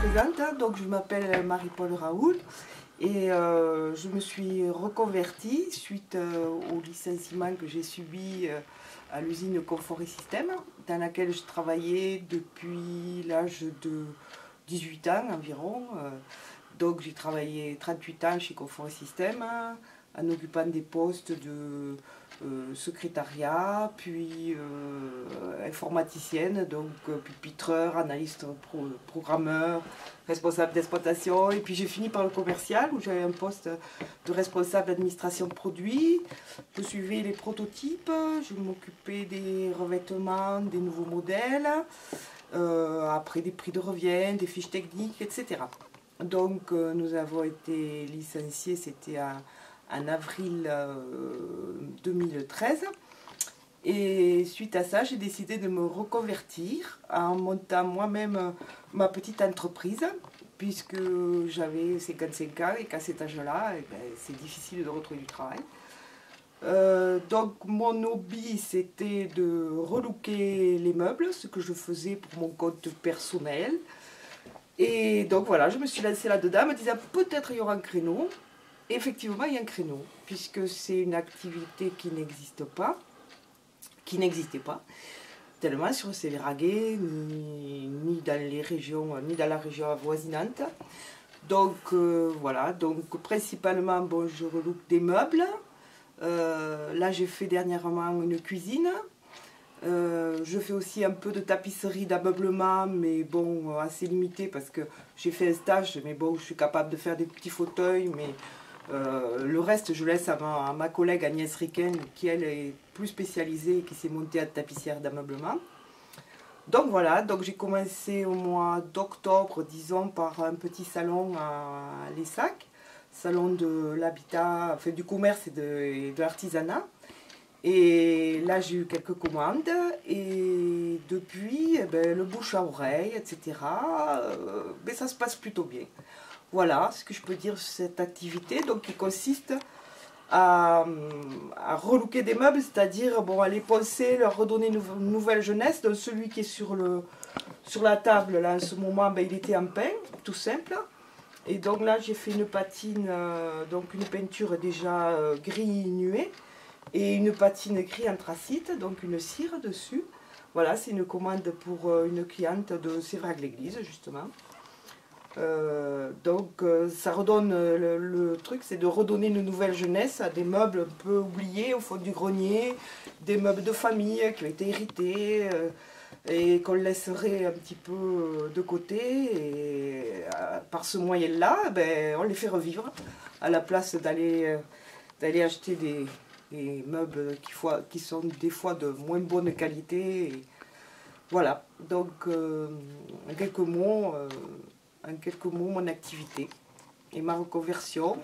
présente, hein. Donc je m'appelle Marie-Paule Raoult et je me suis reconvertie suite au licenciement que j'ai subi à l'usine Confort et Systèmes, dans laquelle je travaillais depuis l'âge de 18 ans environ. Donc j'ai travaillé 38 ans chez Confort et Systèmes, en occupant des postes de secrétariat, puis informaticienne, donc pupitreur, analyste, programmeur, responsable d'exploitation. Et puis j'ai fini par le commercial, où j'avais un poste de responsable d'administration de produits. Je suivais les prototypes, je m'occupais des revêtements, des nouveaux modèles, après des prix de revient, des fiches techniques, etc. Donc nous avons été licenciés, c'était en avril 2013. Et suite à ça, j'ai décidé de me reconvertir en montant moi-même ma petite entreprise, puisque j'avais 55 ans et qu'à cet âge-là, c'est difficile de retrouver du travail. Donc mon hobby, c'était de relooker les meubles, ce que je faisais pour mon compte personnel. Et donc voilà, je me suis lancée là-dedans, me disant peut-être il y aura un créneau. Et effectivement, il y a un créneau, puisque c'est une activité qui n'existait pas, tellement sur Sévéraguet, ni dans les régions, ni dans la région avoisinante. Donc voilà, donc principalement, bon, je relook des meubles. Là, j'ai fait dernièrement une cuisine. Je fais aussi un peu de tapisserie, d'ameublement, mais bon, assez limité parce que j'ai fait un stage, mais bon, je suis capable de faire des petits fauteuils, mais le reste, je laisse à ma collègue Agnès Riquen, qui elle est plus spécialisée et qui s'est montée à tapissière d'ameublement. Donc voilà, donc j'ai commencé au mois d'octobre, disons, par un petit salon à Lessac, salon de l'habitat, enfin du commerce et de l'artisanat. Et là, j'ai eu quelques commandes et depuis, le bouche à oreille, etc., ça se passe plutôt bien. Voilà ce que je peux dire sur cette activité, donc qui consiste à relooker des meubles, c'est-à-dire bon, à les poncer, leur redonner une nouvelle jeunesse. Donc celui qui est sur la table, là, en ce moment, il était en pain, tout simple. Et donc là, j'ai fait une patine, donc une peinture déjà gris nuée, et une patine gris anthracite, donc une cire dessus. Voilà, c'est une commande pour une cliente de Sévérac-l'Église, justement. Donc ça redonne, le truc c'est de redonner une nouvelle jeunesse à des meubles un peu oubliés au fond du grenier, des meubles de famille qui ont été hérités et qu'on laisserait un petit peu de côté. Et par ce moyen-là, on les fait revivre à la place d'aller acheter des meubles qui sont des fois de moins bonne qualité. Et voilà, donc en quelques mots, mon activité et ma reconversion.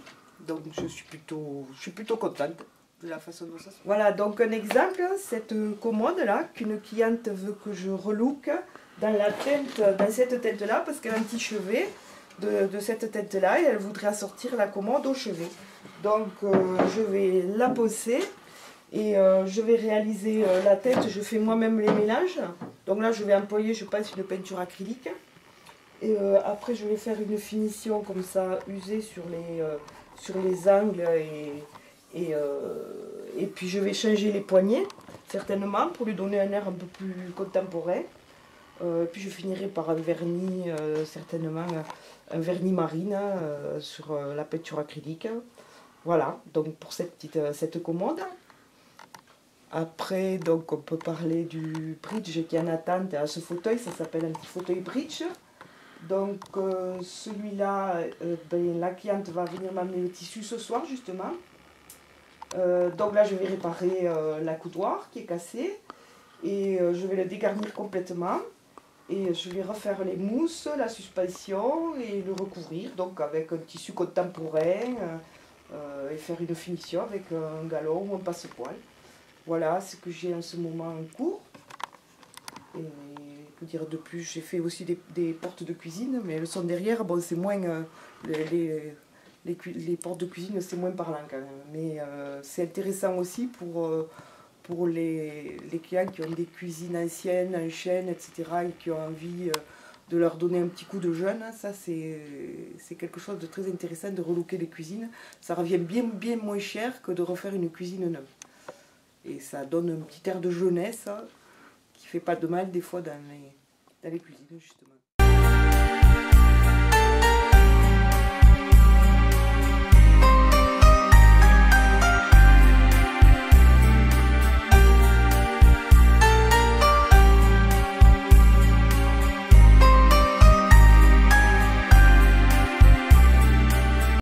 Donc je suis plutôt contente de la façon dont ça se fait. Voilà, donc un exemple, cette commode-là, qu'une cliente veut que je relook dans cette teinte-là, parce qu'elle a un petit chevet de cette teinte-là et elle voudrait assortir la commode au chevet. Donc je vais la poncer et je vais réaliser la teinte, je fais moi-même les mélanges. Donc là je vais employer, je pense, une peinture acrylique. Et après je vais faire une finition comme ça, usée sur les angles et puis je vais changer les poignées, certainement, pour lui donner un air un peu plus contemporain. Puis je finirai par un vernis, certainement, un vernis marine sur la peinture acrylique. Voilà, donc pour cette commande. Après, donc on peut parler du bridge qui est en attente à ce fauteuil, ça s'appelle un petit fauteuil bridge. Donc celui-là, la cliente va venir m'amener le tissu ce soir justement. Donc là je vais réparer l'accoudoir qui est cassé et je vais le dégarnir complètement. Et je vais refaire les mousses, la suspension et le recouvrir donc avec un tissu contemporain et faire une finition avec un galon ou un passepoil. Voilà ce que j'ai en ce moment en cours. Et dire de plus, j'ai fait aussi des portes de cuisine, mais elles sont derrière, bon c'est moins, les portes de cuisine c'est moins parlant quand même, mais c'est intéressant aussi pour les clients qui ont des cuisines anciennes, en chêne, etc. et qui ont envie de leur donner un petit coup de jeune. Ça, c'est quelque chose de très intéressant de relooker les cuisines. Ça revient bien moins cher que de refaire une cuisine neuve. Et ça donne un petit air de jeunesse qui fait pas de mal des fois dans les cuisines, justement.